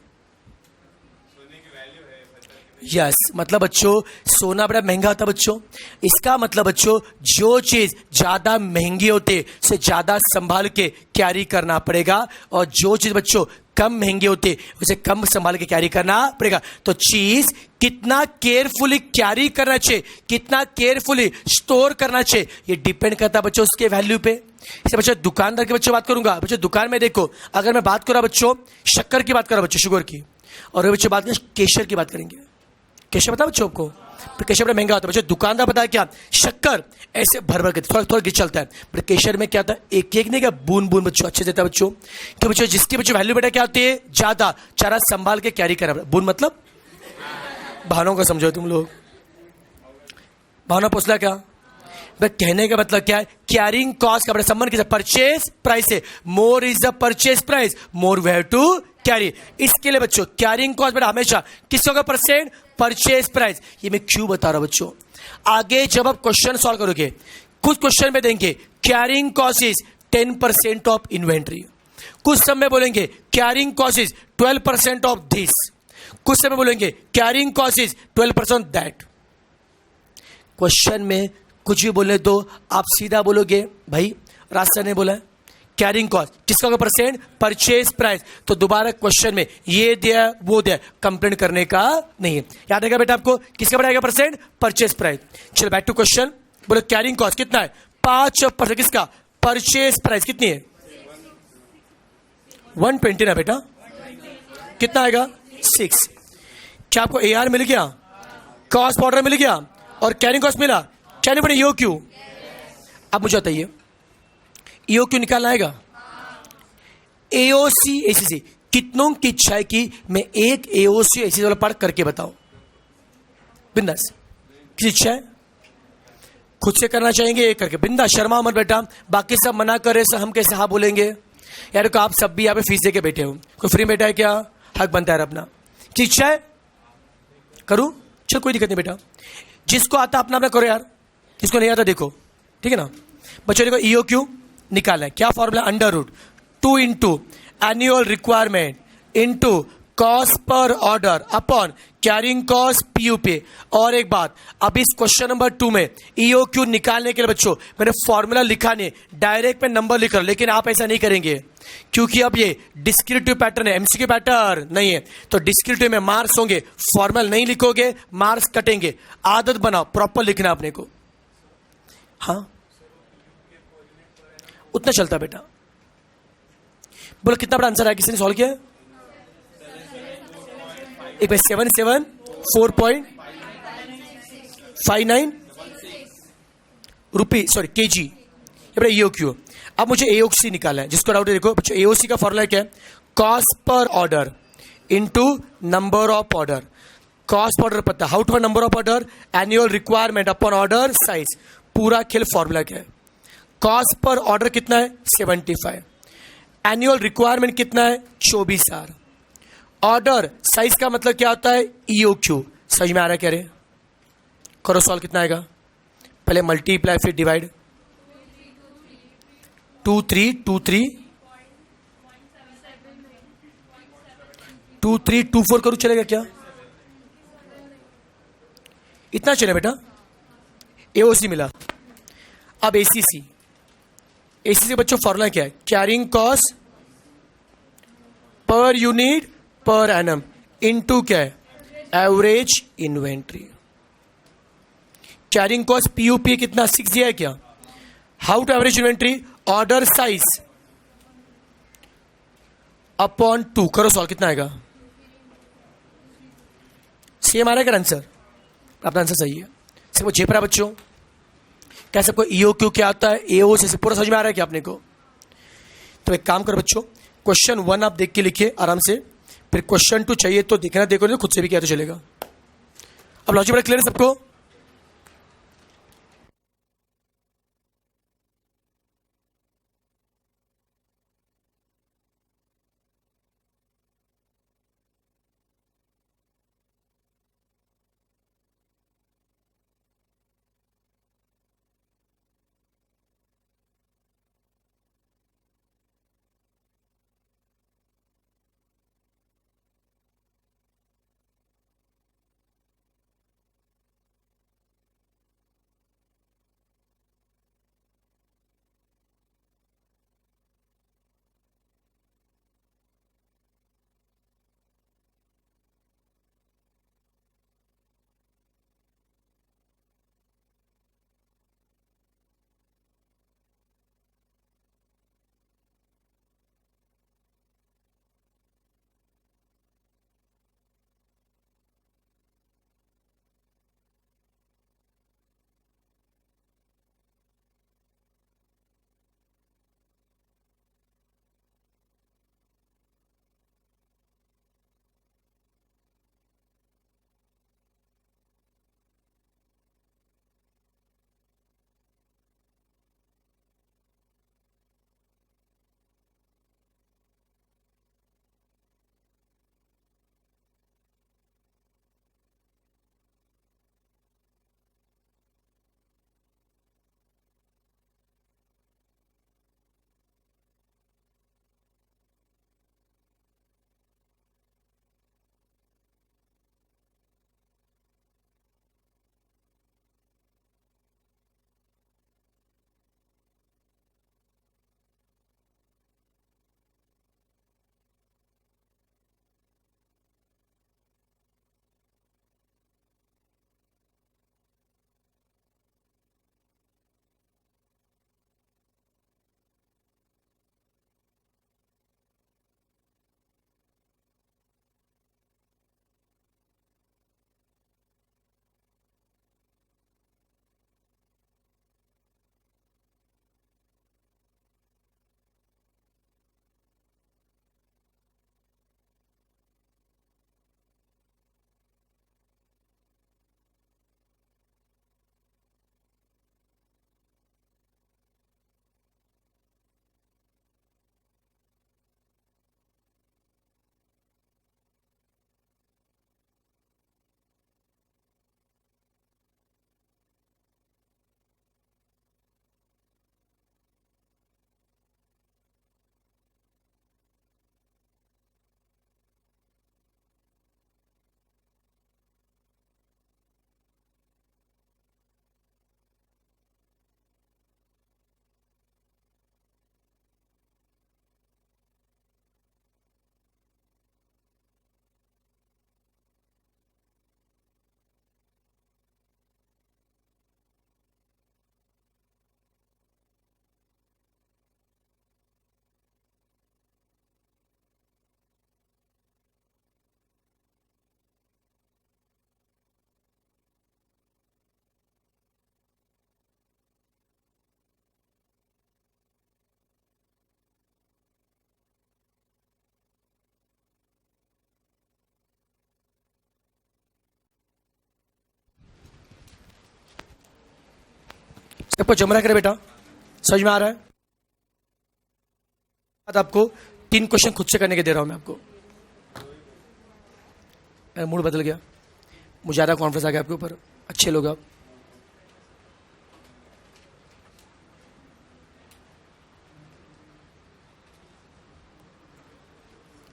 यस, मतलब बच्चों सोना बड़ा महंगा होता बच्चों। इसका मतलब बच्चों जो चीज ज्यादा महंगी होती से ज्यादा संभाल के कैरी करना पड़ेगा, और जो चीज बच्चों कम महंगी होती उसे कम संभाल के कैरी करना पड़ेगा। तो चीज कितना केयरफुली कैरी करना चाहिए, कितना केयरफुली स्टोर करना चाहिए, ये डिपेंड करता है बच्चों उसके वैल्यू पे। इसे बच्चों दुकानदार के बच्चों बात करूंगा। बच्चों दुकान में देखो, अगर मैं बात करूं बच्चों शक्कर की बात करूं बच्चों, शुगर की, और बच्चों बात करें केशर की बात करेंगे। केशर पता बच्चों आपको? केशर बड़ा महंगा होता है बच्चों। दुकानदार पता है क्या, शक्कर ऐसे भर भर के थोड़ा गिर चलता है, बट केशर में क्या होता है, एक एक नहीं क्या, बूंद बूंद बच्चों अच्छे देता है बच्चों। तो बच्चों जिसकी बच्चों वैल्यू बेटा क्या होती है, ज्यादा, चारा संभाल के कैरी करा। बूंद मतलब भावनाओं का समझो तुम लोग, भावना पोसला क्या? कहने का मतलब क्या है, कैरिंग कॉस्ट का बड़ा संबंध किससे? परचेज प्राइस से। More is the purchase price, more we have to carry. इसके लिए बच्चों कैरिंग कॉस्ट बेटा हमेशा किस होगा? Percent purchase price. ये मैं क्यों बता रहा हूं बच्चों, आगे जब आप क्वेश्चन सॉल्व करोगे, कुछ क्वेश्चन में देंगे carrying cost is 10% of inventory, कुछ समय बोलेंगे carrying cost is 12% of this, कुछ समय बोलेंगे carrying cost is 12% that. Question में कुछ भी बोले तो आप सीधा बोलोगे भाई रास्ता नहीं बोला है, कैरिंग कॉस्ट किसका होगा? Percent purchase price. तो दोबारा क्वेश्चन में ये दिया वो दिया, कंप्लेंट करने का नहीं है। याद रहेगा बेटा आपको, किसका बढ़ाएगा? Percent purchase price. चलो बैक टू क्वेश्चन, बोलो कैरिंग कॉस्ट कितना है? 5%। किसका? परचेज प्राइस कितनी है? 120 ना बेटा, कितना आएगा? 6। क्या आपको AR मिल गया, कॉस्ट ऑर्डर मिल गया और कैरिंग कॉस्ट मिला? क्या नहीं बने EOQ? अब मुझे बताइए EOQ निकालना आएगा? AOC ACC कितनों की इच्छा है कि मैं एक AOC ACC वाला पार्ट करके बताऊं? बिंदास, किसी इच्छा है? खुद से करना चाहेंगे एक करके, बिंदास, शर्मा मत बेटा। बाकी सब मना करे सर, हम कैसे हाँ बोलेंगे यार? को आप सब भी यहाँ पे फीस दे के बैठे हो, कोई फ्री बैठा है क्या? हक बनता है अपना। किसी इच्छा है करूं? चल कोई दिक्कत नहीं बेटा, जिसको आता अपना अपना करो यार, जिसको नहीं आता देखो, ठीक है ना बच्चों? देखो EOQ निकालना है। क्या फॉर्मूला? Under root 2 into annual requirement into cost per order upon carrying cost PUP. और एक बात, अब इस क्वेश्चन नंबर 2 में ईओक्यू निकालने के लिए बच्चों मैंने फॉर्मूला लिखा नहीं, डायरेक्ट में नंबर लिख रहा हूं, लेकिन आप ऐसा नहीं करेंगे क्योंकि अब ये डिस्क्रिप्टिव पैटर्न है, एमसीक्यू पैटर्न नहीं है। तो डिस्क्रिप्टिव में मार्क्स होंगे, फॉर्मूला नहीं लिखोगे मार्क्स कटेंगे। आदत बनाओ प्रॉपर लिखना अपने को। हाँ उतना चलता बेटा। बोलो कितना बड़ा आंसर है, किसी ने सॉल्व किया? एक बार 77 4.59 रुपी सॉरी केजी। ईओक्यू। अब मुझे एओसी निकालना है, जिसको डाउट है देखो बच्चों, एओसी का फॉर्मूला क्या है? Cost per order into number of order. Cost per order पता, how to number of order, annual requirement upon order size. पूरा खेल फॉर्मूला क्या है? कॉस्ट पर ऑर्डर कितना है? 75। एनुअल रिक्वायरमेंट कितना है? 24,000। ऑर्डर साइज का मतलब क्या होता है? ईओक्यू। समझ में आ रहा है? कह रहे करो सॉल्व। कितना आएगा? पहले मल्टीप्लाई फिर डिवाइड। 2324 करूं चलेगा क्या? इतना चले बेटा। एओसी मिला। अब एसीसी। एसीसी बच्चों फॉर्मूला क्या है? Carrying cost per unit per annum into क्या है? Average inventory. Carrying cost PUP कितना? 6 दिया है क्या? How to average inventory? Order size upon 2। करो सॉल्व। कितना आएगा? सेम आ रहा है आंसर? अपना आंसर सही है। सिर्फ जेप रहा बच्चों। क्या सबको ईओक्यू क्या आता है, एओ से पूरा समझ में आ रहा है क्या अपने को? तो एक काम करो बच्चों, क्वेश्चन 1 आप देख के लिखिए आराम से, फिर क्वेश्चन 2 चाहिए तो देखना, देखो नहीं खुद से भी किया तो चलेगा। अब लॉजिक बड़ा क्लियर है सबको? सबको जम रहा करे बेटा, समझ में आ रहा है? आपको 3 क्वेश्चन खुद से करने के दे रहा हूं मैं आपको। मूड बदल गया, मुझे ज़्यादा कॉन्फिडेंस आ गया आपके ऊपर, अच्छे लोग आप।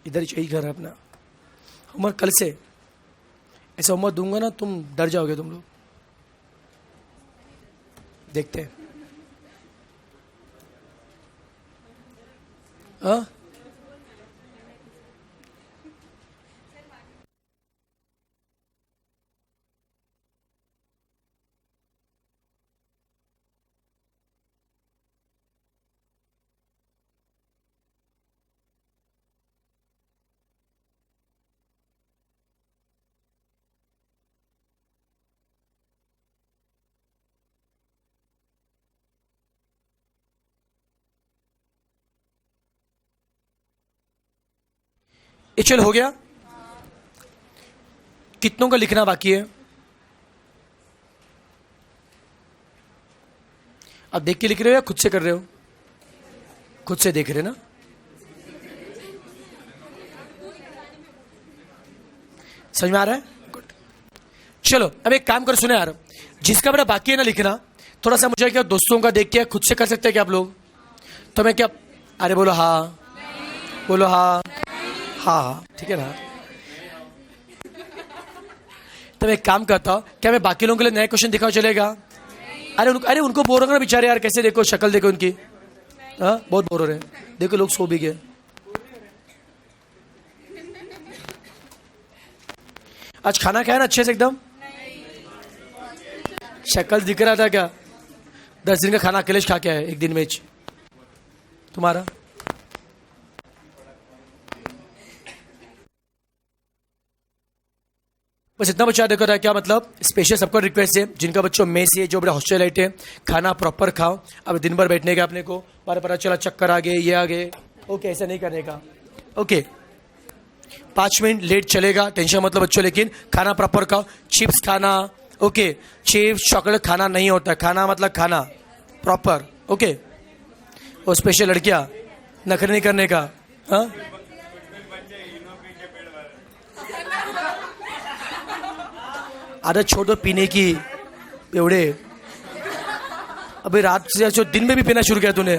इधर ही चाहिए घर है अपना। होमवर्क कल से ऐसा होमवर्क दूंगा ना, तुम डर जाओगे तुम लोग। देखते हैं। हाँ ये चल हो गया। कितनों का लिखना बाकी है? आप देख के लिख रहे हो या खुद से कर रहे हो? खुद से देख रहे ना? समझ में आ रहा है? गुड। चलो अब एक काम कर, सुने यार, जिसका बड़ा बाकी है ना लिखना, थोड़ा सा मुझे क्या दोस्तों का देख के खुद से कर सकते हैं क्या आप लोग? तो मैं क्या, अरे बोलो हाँ, बोलो हाँ, हाँ हाँ ठीक है ना। तो मैं एक काम करता हूं, क्या मैं बाकी लोगों के लिए नए क्वेश्चन दिखाऊं, चलेगा? अरे उनको बोर होगा ना बेचारे यार, कैसे देखो शक्ल देखो उनकी, हाँ बहुत बोर हो रहे हैं। देखो लोग सो भी गए। आज खाना खाया ना अच्छे से एकदम? शक्ल दिख रहा था क्या? 10 दिन का खाना अकेले खा के आए एक दिन में तुम्हारा। बस इतना बच्चा देखो रहा, क्या मतलब स्पेशल सबका रिक्वेस्ट है, जिनका बच्चों में से जो बड़े हॉस्टल लाइट है, खाना प्रॉपर खाओ। अब दिन भर बैठने का अपने को बार पता चला चक्कर आ गए, ये आ गए, ओके ऐसा नहीं करने का। ओके 5 मिनट लेट चलेगा, टेंशन मतलब बच्चों, लेकिन खाना प्रॉपर खाओ। चिप्स खाना, ओके चिप्स चॉकलेट खाना नहीं होता, खाना मतलब खाना प्रॉपर, ओके। और स्पेशल लड़कियां नखरे नहीं करने का, हाँ आदत छोड़ दो पीने की एवढे। अभी रात से जो दिन में भी पीना शुरू किया तूने।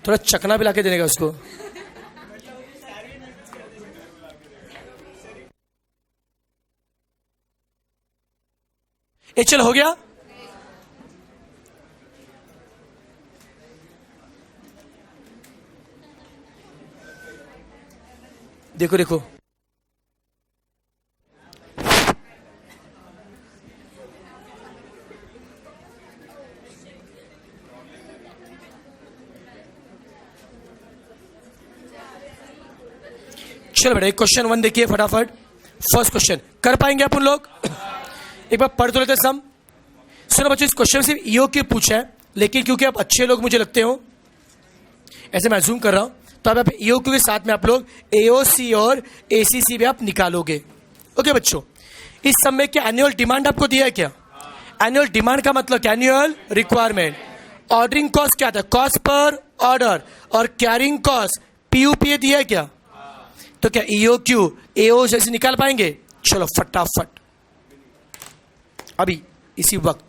थोड़ा चकना भी लाके देने का उसको। ये चल हो गया। देखो देखो चलो बेटा, एक क्वेश्चन 1 देखिए फटाफट। फर्स्ट क्वेश्चन कर पाएंगे अपन लोग? एक बार पढ़ तो लेते सम। सुनो बच्चों, इस क्वेश्चन सिर्फ ईओ के पूछा है, लेकिन क्योंकि आप अच्छे लोग मुझे लगते हो, ऐसे मैं अज्यूम कर रहा हूं, तो अब ईओक्यू के साथ में आप लोग एओसी और एसीसी भी आप निकालोगे। ओके बच्चों, इस समय क्या एनुअल डिमांड आपको दिया है क्या? एनुअल डिमांड का मतलब क्या? Annual requirement. ऑर्डरिंग कॉस्ट क्या था? Cost per order. और कैरिंग कॉस्ट पीयूपीए दिया है क्या? तो क्या ईओक्यू एओ जैसे निकाल पाएंगे? चलो फटाफट अभी इसी वक्त।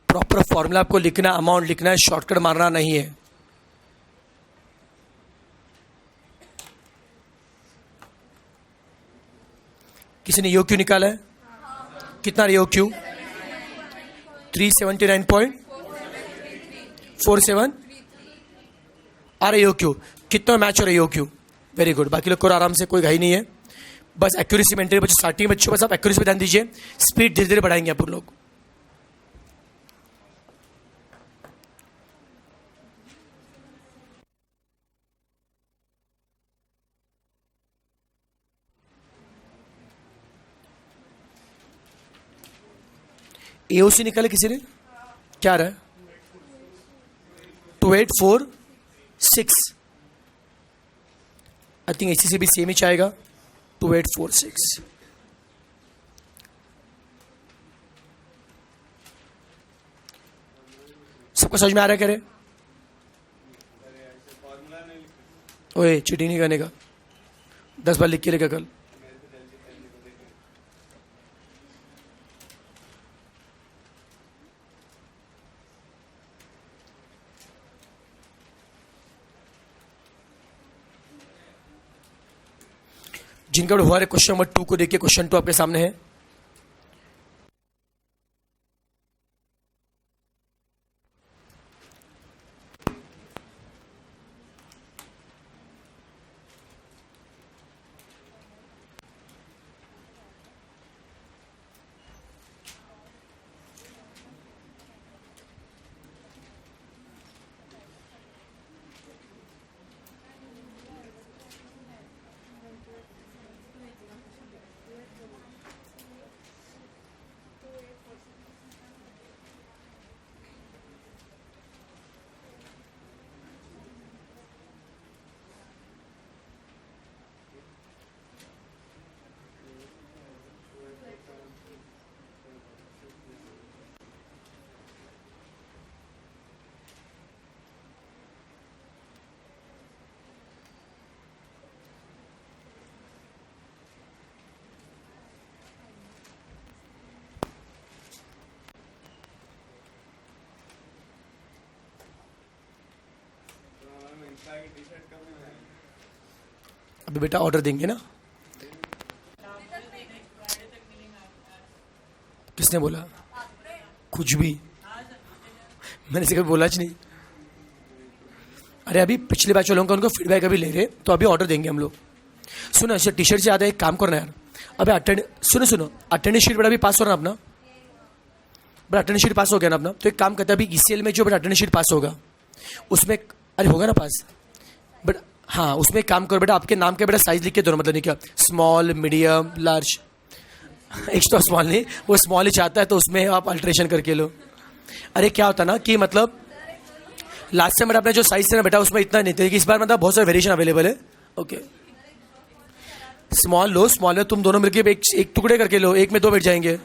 प्रॉपर फॉर्मूला आपको लिखना, अमाउंट लिखना है, शॉर्टकट मारना नहीं है। किसी ने योग क्यू निकाला है? कितना योग क्यू? 379.47 आ रहा योग क्यू। कितना मैच हो रहा है योग क्यू? Very good. बाकी लोग को आराम से, कोई घाई नहीं है, बस एक्यूरेसी मेंटेन। बच्चों स्टार्टिंग बच्चों बस आप एक्यूरेसी पे ध्यान दीजिए, स्पीड धीरे धीरे बढ़ाएंगे आप लोग। एओसी निकाले किसी ने? क्या रहा है? 2846। आई थिंक एसी से भी सेम ही चाहेगा, 2846। सबको समझ में आ रहा है? कह रहे ओए चीटिंग नहीं करने का, 10 बार लिख के लेगा कल। जिनका हुआ है क्वेश्चन नंबर 2 को देखिए, क्वेश्चन 2 आपके सामने है। अभी बेटा ऑर्डर देंगे ना? किसने बोला? कुछ भी मैंने से कभी बोला ही नहीं। अरे अभी पिछले बैच वालों का उनको फीडबैक अभी ले रहे, तो अभी ऑर्डर देंगे हम लोग। सुनो अच्छा, टी शर्ट से ज़्यादा एक काम करना यार। अबे सुनो अटेंडेंस शीट बेटा अभी पास हो रहा अपना, बट अटेंडेंस शीट पास हो गया ना अपना, तो एक काम करते हैं अभी ईसीएल में जो बेटा अटेंडेंस शीट पास होगा उसमें, अरे होगा ना पास, बट हाँ उसमें एक काम करो बेटा, आपके नाम के बेटा साइज लिख के दो, मतलब नहीं क्या small medium large, extra small नहीं, वो स्मॉल ही चाहता है तो उसमें आप अल्ट्रेशन करके लो। अरे क्या होता ना कि मतलब लास्ट टाइम बेटा अपने जो साइज है ना बेटा उसमें इतना नहीं था, कि इस बार मतलब बहुत सारे वेरिएशन अवेलेबल है। ओके स्मॉल लो, स्मॉल है तुम दोनों मिलकर एक टुकड़े करके लो, एक में 2 बैठ जाएंगे।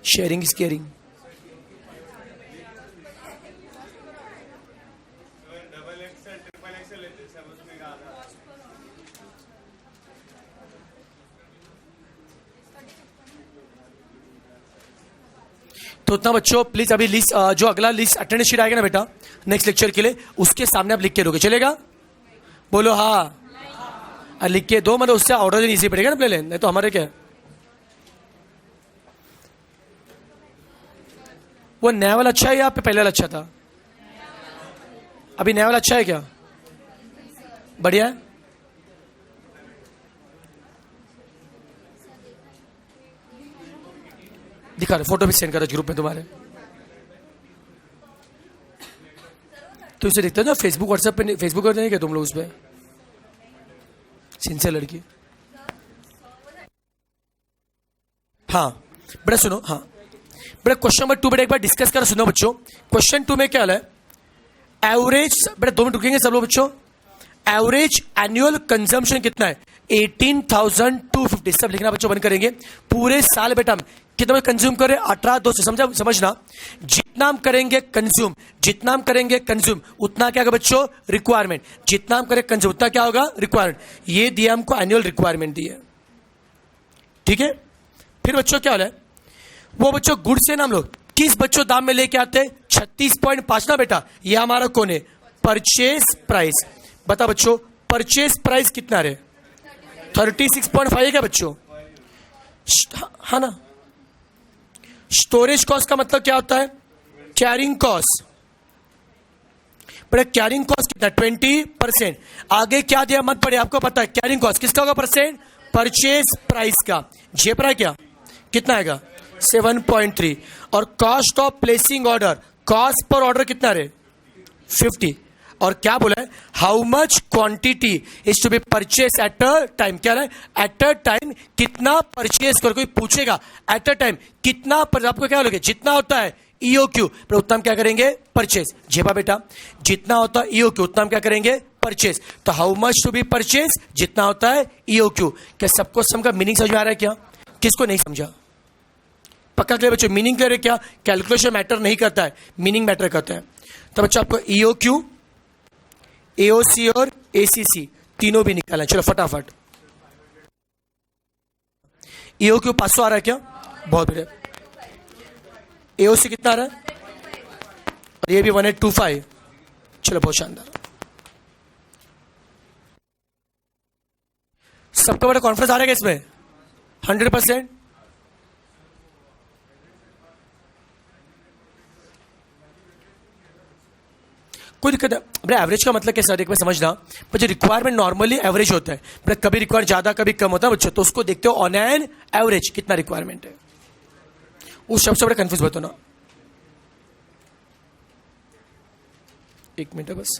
Sharing is caring. तो उतना बच्चों प्लीज अभी लिस्ट, जो अगला लिस्ट अटेंडेंस शीट आएगा ना बेटा नेक्स्ट लेक्चर के लिए, उसके सामने आप लिख के दोगे, चलेगा? बोलो हाँ। लिख के दो, मतलब उससे ऑर्डर देना इजी पड़ेगा ना प्ले, नहीं तो हमारे क्या है? वो नया वाला अच्छा है या पहले वाला अच्छा था? अभी नया वाला अच्छा है क्या? बढ़िया है। दिखा रहे, फोटो भी सेंड कर रहे ग्रुप में तुम्हारे, तो इसे देखते हो ना फेसबुक व्हाट्सएप पे, फेसबुक पर नहीं क्या तुम लोग उस पर? सिंसियर लड़की। हाँ बेटा सुनो, हाँ बेटा क्वेश्चन नंबर 2 बेटा एक बार डिस्कस कर सुनो बच्चों। क्वेश्चन 2 में क्या है? एवरेज, बेटा 2 मिनट रुकेंगे सब लोग बच्चों। एवरेज एनुअल कंजम्पशन कितना है? 18,250। सब लिखना बच्चों बंद करेंगे। पूरे साल बेटा हम कितना कंज्यूम करें? 18,200। समझना, जितना हम करेंगे कंज्यूम, जितना हम करेंगे कंज्यूम उतना क्या होगा बच्चों? रिक्वायरमेंट। जितना हम करें कंज्यूम उतना क्या होगा? रिक्वायरमेंट। ये दिया हमको एनुअल रिक्वायरमेंट दी है, ठीक है। फिर बच्चों क्या हो रहा है? वो बच्चों गुड्स है ना हम लोग, किस बच्चों दाम में लेके आते हैं? 36.5 ना बेटा, ये हमारा कौन है? Purchase price. बता बच्चों, परचेज प्राइस कितना रहे? 36.5 है क्या बच्चों? हाँ ना। स्टोरेज कॉस्ट का मतलब क्या होता है? Carrying cost. बड़े कैरिंग कॉस्ट कितना? 20%। आगे क्या दिया मत पड़े, आपको पता है कैरिंग कॉस्ट किसका होगा? परसेंट परचेज प्राइस का। जेब रहा क्या? कितना आएगा? 7.3। और cost of placing order, cost per order कितना रहे? 50। और क्या बोला है? How much quantity is to be purchase at a time. क्या है? एट अ टाइम कितना परचेज कर। कोई पूछेगा एट अ टाइम कितना, पर आपको क्या बोलोगे? जितना होता है ईओक्यू, पर उतना हम क्या करेंगे? परचेज। जेबा बेटा, जितना होता है ईओक्यू उतना हम क्या करेंगे? परचेज। तो how much to be purchase, जितना होता है ईओक्यू। क्या सबको समझ मीनिंग समझ में आ रहा है क्या? किसको नहीं समझा? पक्का क्लियर बच्चों? मीनिंग क्लियर है क्या? कैलकुलेशन मैटर नहीं करता है, मीनिंग मैटर करता है। तो बच्चों आपको ईओक्यू, एओसी और एसीसी तीनों भी निकालना है। चलो फटाफट। ईओक्यू 500 आ रहा है क्या? बहुत बढ़िया। एओसी कितना आ रहा है? और ये भी 1825। चलो बहुत शानदार। सबका बड़ा कॉन्फ्रेंस आ रहा है इसमें 100%। कोई दिक्कत है? अपने एवरेज का मतलब कैसा? देख मैं समझना, पर जो रिक्वायरमेंट नॉर्मली एवरेज होता है, पर कभी रिक्वायर ज्यादा कभी कम होता है बच्चों, तो उसको देखते हो ऑन एन एवरेज कितना रिक्वायरमेंट है। उस शब्द से बड़ा कंफ्यूज होता ना। एक मिनट बस।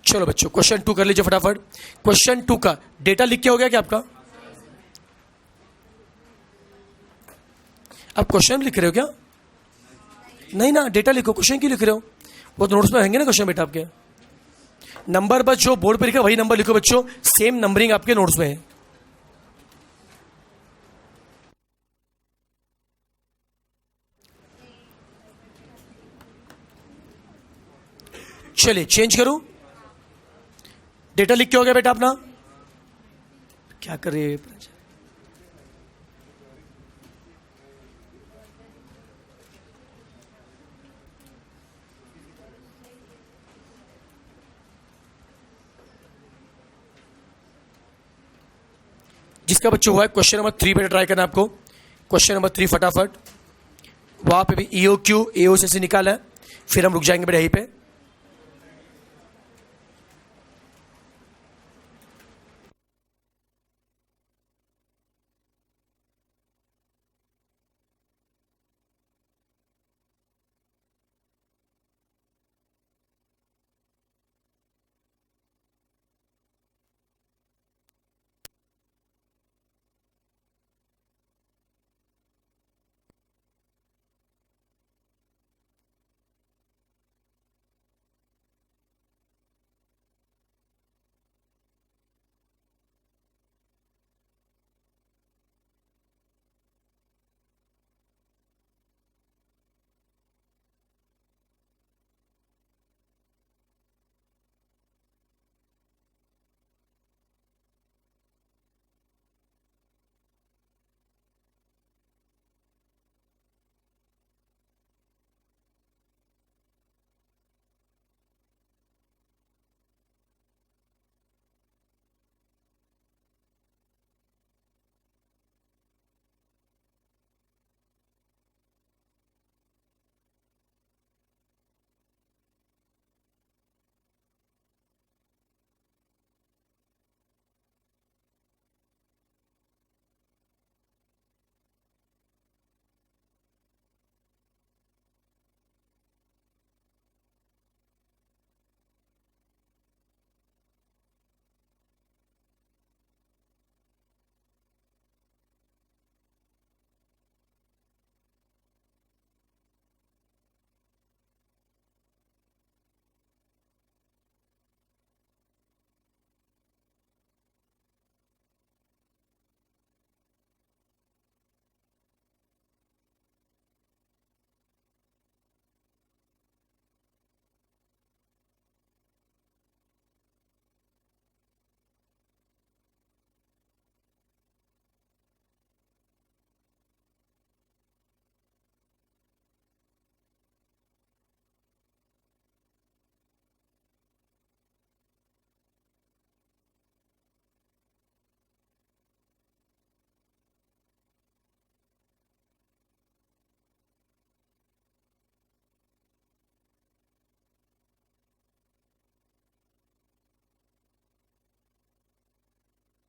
चलो बच्चों क्वेश्चन 2 कर लीजिए फटाफट। क्वेश्चन 2 का डेटा लिख के हो गया क्या आपका? आप क्वेश्चन लिख रहे हो क्या? नहीं ना, डेटा लिखो। क्वेश्चन क्यों लिख रहे हो? वो तो नोट्स में रहेंगे ना क्वेश्चन बेटा आपके। नंबर बस जो बोर्ड पर लिखा वही नंबर लिखो बच्चों, सेम नंबरिंग आपके नोट्स में है। चलिए चेंज करूं। डेटा लिख के हो गया बेटा अपना? क्या कर रही है? जिसका बच्चों हुआ है क्वेश्चन नंबर 3 बेटा ट्राई करना आपको। क्वेश्चन नंबर 3 फटाफट। वहां पे भी ईओक्यू एओसी से निकाला है, फिर हम रुक जाएंगे बेटा यहीं पे।